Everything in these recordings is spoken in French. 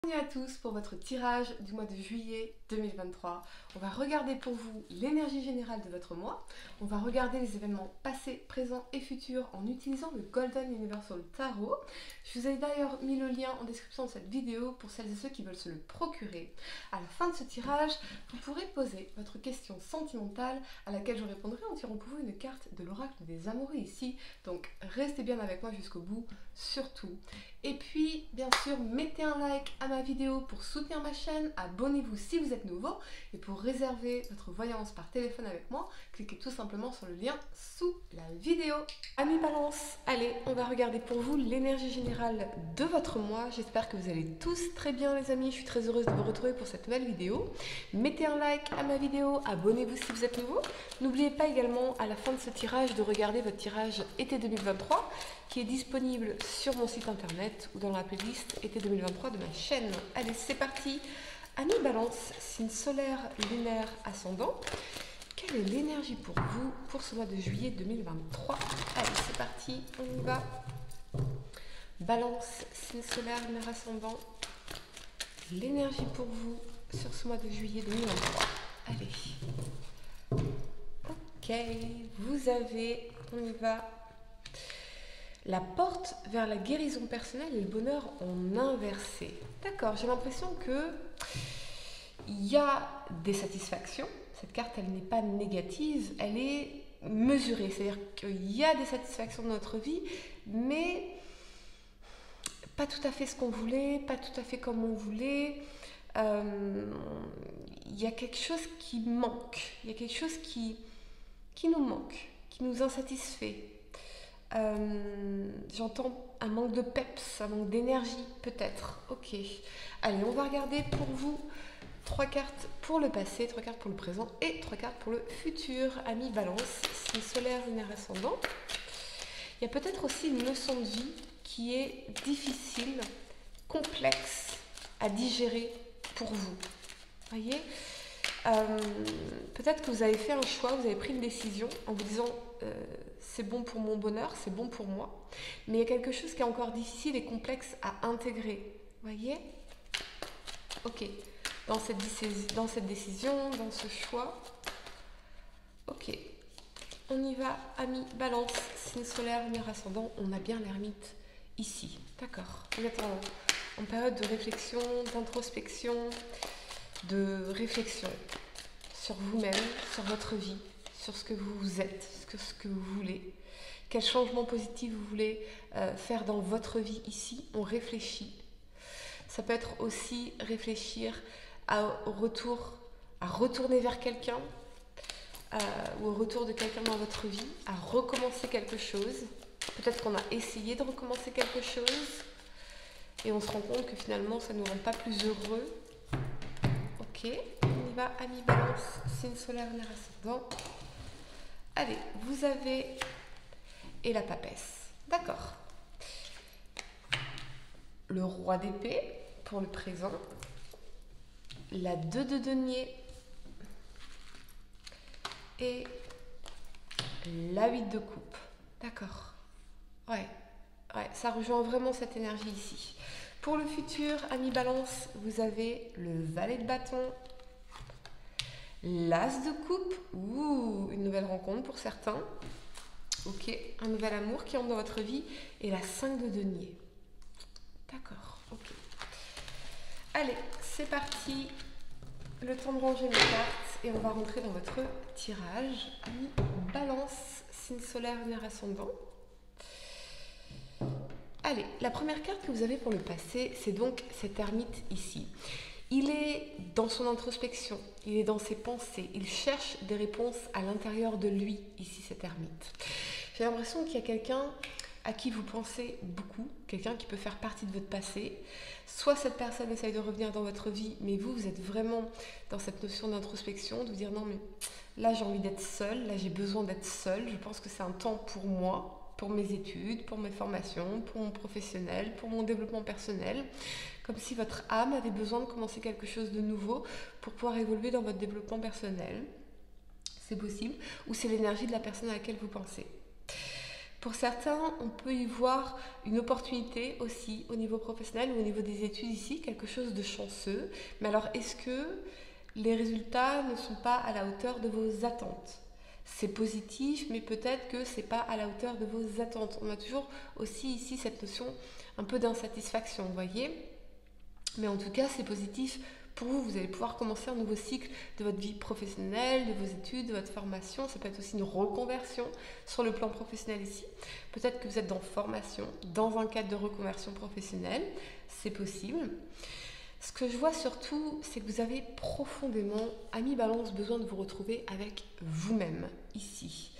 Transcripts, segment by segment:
Bienvenue à tous pour votre tirage du mois de juillet 2023. On va regarder pour vous l'énergie générale de votre mois. On va regarder les événements passés, présents et futurs en utilisant le Golden Universal Tarot. Je vous ai d'ailleurs mis le lien en description de cette vidéo pour celles et ceux qui veulent se le procurer. À la fin de ce tirage, vous pourrez poser votre question sentimentale à laquelle je répondrai en tirant pour vous une carte de l'oracle des amoureux ici. Donc restez bien avec moi jusqu'au bout, surtout. Et puis, bien sûr, mettez un like à ma vidéo pour soutenir ma chaîne, abonnez-vous si vous êtes nouveau, et pour réserver votre voyance par téléphone avec moi, cliquez tout simplement sur le lien sous la vidéo. Amis Balance, allez, on va regarder pour vous l'énergie générale de votre mois. J'espère que vous allez tous très bien les amis, je suis très heureuse de vous retrouver pour cette nouvelle vidéo. Mettez un like à ma vidéo, abonnez-vous si vous êtes nouveau. N'oubliez pas également à la fin de ce tirage de regarder votre tirage été 2023 qui est disponible sur mon site internet ou dans la playlist été 2023 de ma chaîne. Allez, c'est parti. Amis Balance, signe solaire, lunaire, ascendant. Quelle est l'énergie pour vous pour ce mois de juillet 2023? Allez, c'est parti, on y va. Balance, signe solaire, lunaire, ascendant. L'énergie pour vous sur ce mois de juillet 2023. Allez. Ok, vous avez, on y va. La porte vers la guérison personnelle et le bonheur en inversé. D'accord, j'ai l'impression que il y a des satisfactions. Cette carte, elle n'est pas négative, elle est mesurée. C'est-à-dire qu'il y a des satisfactions dans notre vie, mais pas tout à fait ce qu'on voulait, pas tout à fait comme on voulait. Il y a quelque chose qui manque. Il y a quelque chose qui nous manque, qui nous insatisfait. J'entends un manque de peps, un manque d'énergie peut-être. Ok, allez, on va regarder pour vous 3 cartes pour le passé, 3 cartes pour le présent et 3 cartes pour le futur. Amis Balance, signe solaire, lunaire, ascendant. Il y a peut-être aussi une leçon de vie qui est difficile, complexe à digérer pour vous. Voyez, peut-être que vous avez fait un choix, vous avez pris une décision en vous disant c'est bon pour mon bonheur, c'est bon pour moi, mais il y a quelque chose qui est encore difficile et complexe à intégrer. Voyez? Ok, dans cette décision, dans ce choix. Ok, on y va, amis Balance, signe solaire, lunaire, ascendant. On a bien l'ermite ici. D'accord, vous êtes en période de réflexion, d'introspection, de réflexion sur vous-même, sur votre vie, sur ce que vous êtes, ce que vous voulez, quel changement positif vous voulez faire dans votre vie ici. On réfléchit. Ça peut être aussi réfléchir à retourner vers quelqu'un ou au retour de quelqu'un dans votre vie, à recommencer quelque chose. Peut-être qu'on a essayé de recommencer quelque chose et on se rend compte que finalement ça ne nous rend pas plus heureux. Ok, on y va, amis Balance, signe solaire, lunaire, ascendant. Allez, vous avez et la papesse. D'accord. Le roi d'épée pour le présent. La 2 de denier. Et la 8 de coupe. D'accord. Ouais, ça rejoint vraiment cette énergie ici. Pour le futur, amis Balance, vous avez le valet de bâton, l'as de coupe, une nouvelle rencontre pour certains. Ok, un nouvel amour qui entre dans votre vie et la 5 de denier. D'accord, ok. Allez, c'est parti. Le temps de ranger mes cartes et on va rentrer dans votre tirage. Amis Balance, signe solaire, lunaire, ascendant. Allez, la première carte que vous avez pour le passé, c'est donc cet ermite ici. Il est dans son introspection, il est dans ses pensées, il cherche des réponses à l'intérieur de lui, ici cet ermite. J'ai l'impression qu'il y a quelqu'un à qui vous pensez beaucoup, quelqu'un qui peut faire partie de votre passé. Soit cette personne essaye de revenir dans votre vie, mais vous êtes vraiment dans cette notion d'introspection, de vous dire non mais là j'ai envie d'être seule, là j'ai besoin d'être seule, je pense que c'est un temps pour moi, pour mes études, pour mes formations, pour mon professionnel, pour mon développement personnel. Comme si votre âme avait besoin de commencer quelque chose de nouveau pour pouvoir évoluer dans votre développement personnel. C'est possible. Ou c'est l'énergie de la personne à laquelle vous pensez. Pour certains, on peut y voir une opportunité aussi au niveau professionnel ou au niveau des études ici, quelque chose de chanceux. Mais alors, est-ce que les résultats ne sont pas à la hauteur de vos attentes? C'est positif, mais peut-être que c'est pas à la hauteur de vos attentes. On a toujours aussi ici cette notion un peu d'insatisfaction, vous voyez? Mais en tout cas, c'est positif pour vous. Vous allez pouvoir commencer un nouveau cycle de votre vie professionnelle, de vos études, de votre formation. Ça peut être aussi une reconversion sur le plan professionnel ici. Peut-être que vous êtes en formation, dans un cadre de reconversion professionnelle. C'est possible. Ce que je vois surtout, c'est que vous avez profondément, Amis Balance, besoin de vous retrouver avec vous-même ici.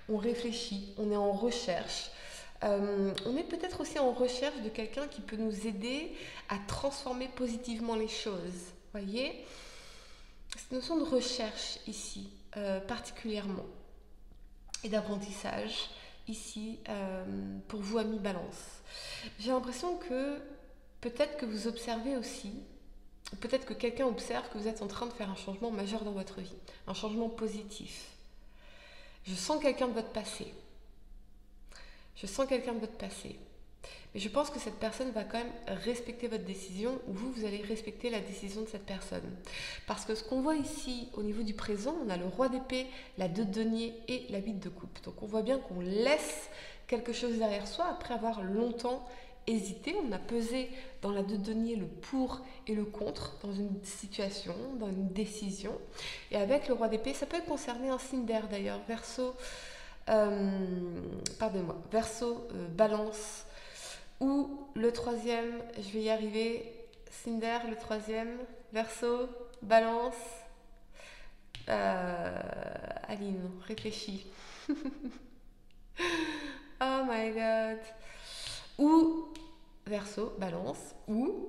On réfléchit, on est en recherche. On est peut-être aussi en recherche de quelqu'un qui peut nous aider à transformer positivement les choses. Voyez, cette notion de recherche ici, particulièrement, et d'apprentissage ici, pour vous, Amis Balance. J'ai l'impression que peut-être que vous observez aussi, peut-être que quelqu'un observe que vous êtes en train de faire un changement majeur dans votre vie, un changement positif. Je sens quelqu'un de votre passé. Je sens quelqu'un de votre passé. Mais je pense que cette personne va quand même respecter votre décision ou vous allez respecter la décision de cette personne. Parce que ce qu'on voit ici au niveau du présent, on a le roi d'épée, la 2 de denier et la 8 de coupe. Donc on voit bien qu'on laisse quelque chose derrière soi après avoir longtemps hésité. On a pesé dans la 2 de denier le pour et le contre dans une situation, dans une décision. Et avec le roi d'épée, ça peut concerner un signe d'air d'ailleurs, Verseau, Verseau, Balance, ou le troisième, je vais y arriver, Cinder, le troisième, Verseau, Balance, Aline, réfléchis. Oh my god. Ou Verseau, Balance, ou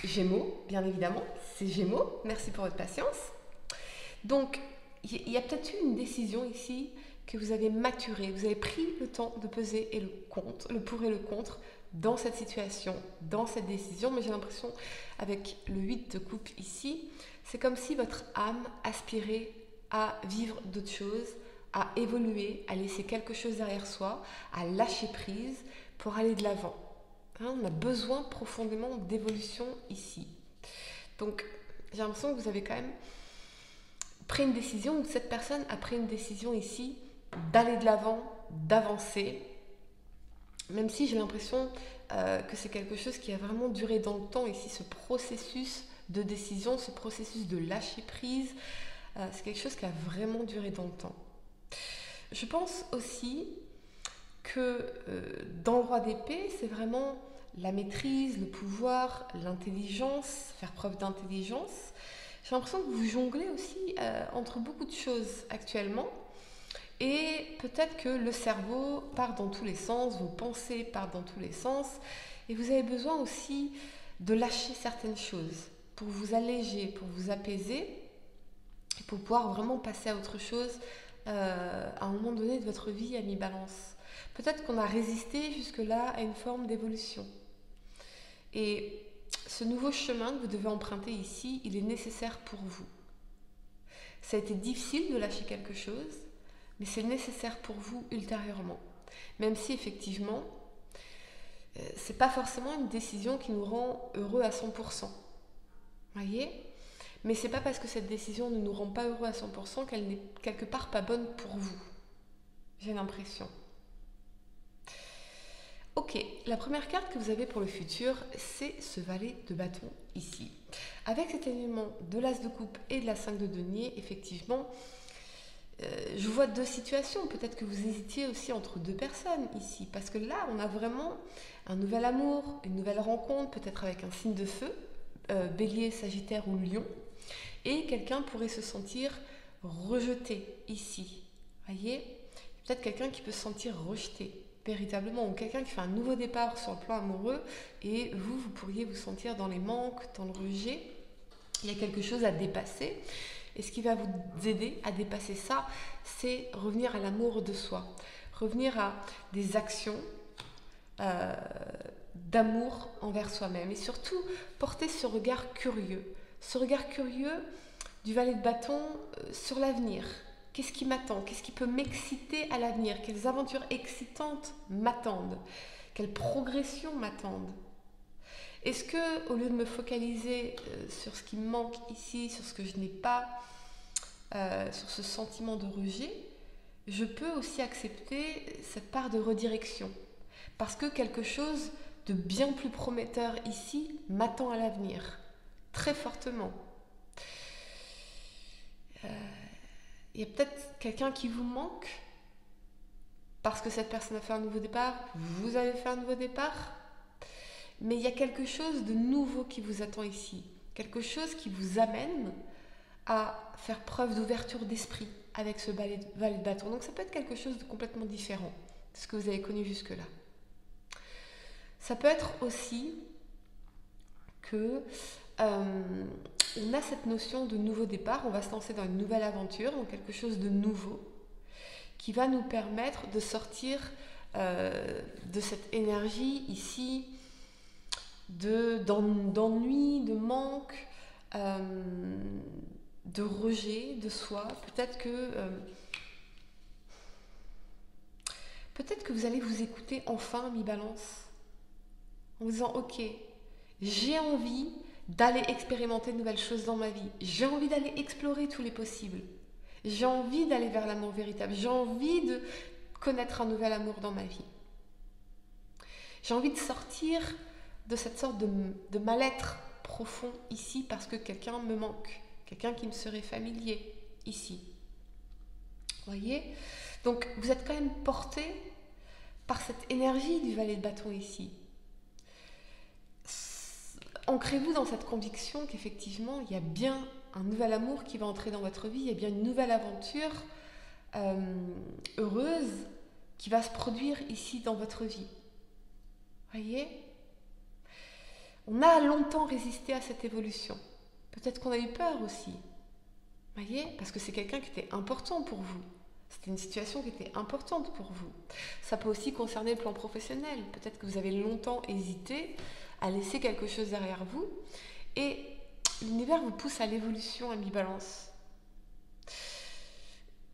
Gémeaux, bien évidemment, c'est Gémeaux, merci pour votre patience. Donc, il y a peut-être eu une décision ici que vous avez maturée, vous avez pris le temps de peser et le pour et le contre dans cette situation, dans cette décision, mais j'ai l'impression avec le 8 de coupe ici, c'est comme si votre âme aspirait à vivre d'autres choses, à évoluer, à laisser quelque chose derrière soi, à lâcher prise pour aller de l'avant. Hein, on a besoin profondément d'évolution ici. Donc, j'ai l'impression que vous avez quand même pris une décision, ou cette personne a pris une décision ici d'aller de l'avant, d'avancer, même si j'ai l'impression que c'est quelque chose qui a vraiment duré dans le temps ici, ce processus de décision, ce processus de lâcher prise, c'est quelque chose qui a vraiment duré dans le temps. Je pense aussi que dans le roi d'épée, c'est vraiment la maîtrise, le pouvoir, l'intelligence, faire preuve d'intelligence. J'ai l'impression que vous jonglez aussi entre beaucoup de choses actuellement. Et peut-être que le cerveau part dans tous les sens, vos pensées partent dans tous les sens. Et vous avez besoin aussi de lâcher certaines choses pour vous alléger, pour vous apaiser, et pour pouvoir vraiment passer à autre chose à un moment donné de votre vie, Amis Balance. Peut-être qu'on a résisté jusque-là à une forme d'évolution. Et ce nouveau chemin que vous devez emprunter ici, il est nécessaire pour vous. Ça a été difficile de lâcher quelque chose, mais c'est nécessaire pour vous ultérieurement. Même si effectivement, c'est pas forcément une décision qui nous rend heureux à 100%. Voyez ? Mais c'est pas parce que cette décision ne nous rend pas heureux à 100% qu'elle n'est quelque part pas bonne pour vous. J'ai l'impression. Ok, la première carte que vous avez pour le futur, c'est ce valet de bâton ici. Avec cet élément de l'as de coupe et de la 5 de denier, effectivement, je vois deux situations. Peut-être que vous hésitiez aussi entre deux personnes ici. Parce que là, on a vraiment un nouvel amour, une nouvelle rencontre, peut-être avec un signe de feu, bélier, sagittaire ou lion. Et quelqu'un pourrait se sentir rejeté ici. Voyez ? Peut-être quelqu'un qui peut se sentir rejeté, véritablement. Ou quelqu'un qui fait un nouveau départ sur le plan amoureux. Et vous pourriez vous sentir dans les manques, dans le rejet. Il y a quelque chose à dépasser. Et ce qui va vous aider à dépasser ça, c'est revenir à l'amour de soi. Revenir à des actions d'amour envers soi-même. Et surtout, porter ce regard curieux. Ce regard curieux du valet de bâton sur l'avenir. Qu'est-ce qui m'attend? Qu'est-ce qui peut m'exciter à l'avenir? Quelles aventures excitantes m'attendent? Quelles progressions m'attendent? Est-ce que, au lieu de me focaliser sur ce qui me manque ici, sur ce que je n'ai pas, sur ce sentiment de rejet, je peux aussi accepter cette part de redirection? Parce que quelque chose de bien plus prometteur ici m'attend à l'avenir, très fortement. Il y a peut-être quelqu'un qui vous manque parce que cette personne a fait un nouveau départ, vous avez fait un nouveau départ, mais il y a quelque chose de nouveau qui vous attend ici, quelque chose qui vous amène à faire preuve d'ouverture d'esprit avec ce valet de bâton. Donc ça peut être quelque chose de complètement différent de ce que vous avez connu jusque-là. Ça peut être aussi que on a cette notion de nouveau départ, on va se lancer dans une nouvelle aventure, dans quelque chose de nouveau, qui va nous permettre de sortir de cette énergie ici, d'ennui, de manque, de rejet de soi. Peut-être que vous allez vous écouter enfin, mi-balance, en vous disant ok, j'ai envie d'aller expérimenter de nouvelles choses dans ma vie. J'ai envie d'aller explorer tous les possibles. J'ai envie d'aller vers l'amour véritable. J'ai envie de connaître un nouvel amour dans ma vie. J'ai envie de sortir de cette sorte de mal-être profond ici parce que quelqu'un me manque. Quelqu'un qui me serait familier ici. Vous voyez? Donc vous êtes quand même porté par cette énergie du valet de bâton ici. Ancrez-vous dans cette conviction qu'effectivement, il y a bien un nouvel amour qui va entrer dans votre vie, il y a bien une nouvelle aventure heureuse qui va se produire ici dans votre vie. Voyez? On a longtemps résisté à cette évolution. Peut-être qu'on a eu peur aussi. Voyez? Parce que c'est quelqu'un qui était important pour vous. C'était une situation qui était importante pour vous. Ça peut aussi concerner le plan professionnel. Peut-être que vous avez longtemps hésité à laisser quelque chose derrière vous. Et l'univers vous pousse à l'évolution à mi-balance.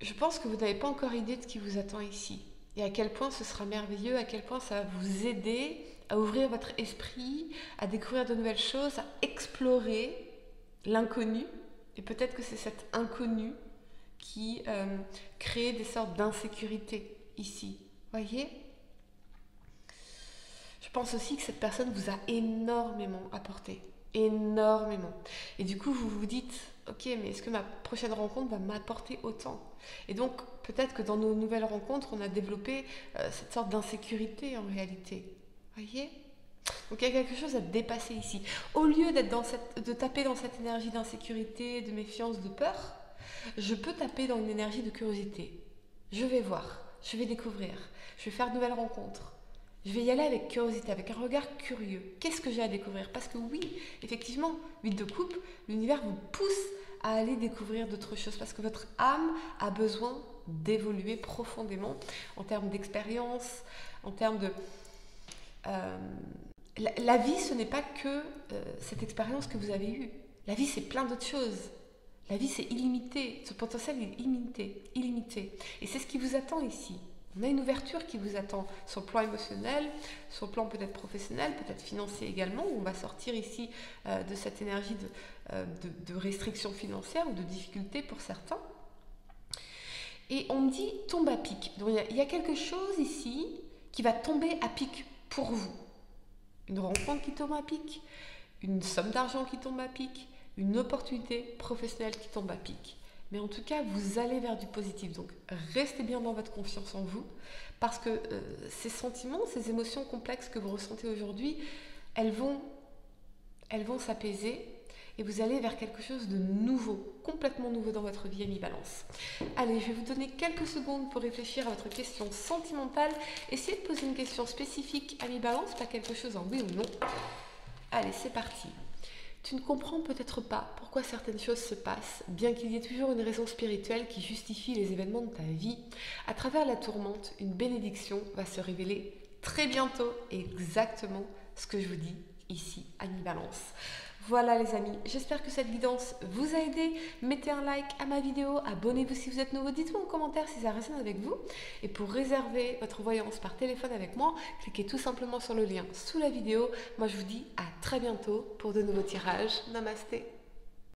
Je pense que vous n'avez pas encore idée de ce qui vous attend ici. Et à quel point ce sera merveilleux, à quel point ça va vous aider à ouvrir votre esprit, à découvrir de nouvelles choses, à explorer l'inconnu. Et peut-être que c'est cet inconnu qui crée des sortes d'insécurité ici. Voyez ? Je pense aussi que cette personne vous a énormément apporté. Énormément. Et du coup, vous vous dites, ok, mais est-ce que ma prochaine rencontre va m'apporter autant? Et donc, peut-être que dans nos nouvelles rencontres, on a développé cette sorte d'insécurité en réalité. Voyez? Donc, il y a quelque chose à dépasser ici. Au lieu de taper dans cette énergie d'insécurité, de méfiance, de peur, je peux taper dans une énergie de curiosité. Je vais voir, je vais découvrir, je vais faire de nouvelles rencontres. Je vais y aller avec curiosité, avec un regard curieux. Qu'est-ce que j'ai à découvrir? Parce que oui, effectivement, 8 de coupe, l'univers vous pousse à aller découvrir d'autres choses. Parce que votre âme a besoin d'évoluer profondément en termes d'expérience, en termes de... La vie, ce n'est pas que cette expérience que vous avez eue. La vie, c'est plein d'autres choses. La vie, c'est illimité. Ce potentiel est illimité. Et c'est ce qui vous attend ici. On a une ouverture qui vous attend sur le plan émotionnel, sur le plan peut-être professionnel, peut-être financier également, où on va sortir ici de cette énergie de restriction financière ou de difficulté pour certains. Et on me dit tombe à pic. Donc il y a quelque chose ici qui va tomber à pic pour vous. Une rencontre qui tombe à pic, une somme d'argent qui tombe à pic, une opportunité professionnelle qui tombe à pic. Mais en tout cas, vous allez vers du positif. Donc, restez bien dans votre confiance en vous parce que ces sentiments, ces émotions complexes que vous ressentez aujourd'hui, elles vont s'apaiser et vous allez vers quelque chose de nouveau, complètement nouveau dans votre vie à mi-balance. Allez, je vais vous donner quelques secondes pour réfléchir à votre question sentimentale. Essayez de poser une question spécifique à mi-balance, pas quelque chose en oui ou non. Allez, c'est parti. Tu ne comprends peut-être pas pourquoi certaines choses se passent, bien qu'il y ait toujours une raison spirituelle qui justifie les événements de ta vie. À travers la tourmente, une bénédiction va se révéler très bientôt, exactement ce que je vous dis ici à mi-balance. Voilà les amis, j'espère que cette guidance vous a aidé. Mettez un like à ma vidéo, abonnez-vous si vous êtes nouveau, dites-moi en commentaire si ça résonne avec vous. Et pour réserver votre voyance par téléphone avec moi, cliquez tout simplement sur le lien sous la vidéo. Moi je vous dis à très bientôt pour de nouveaux tirages. Namasté.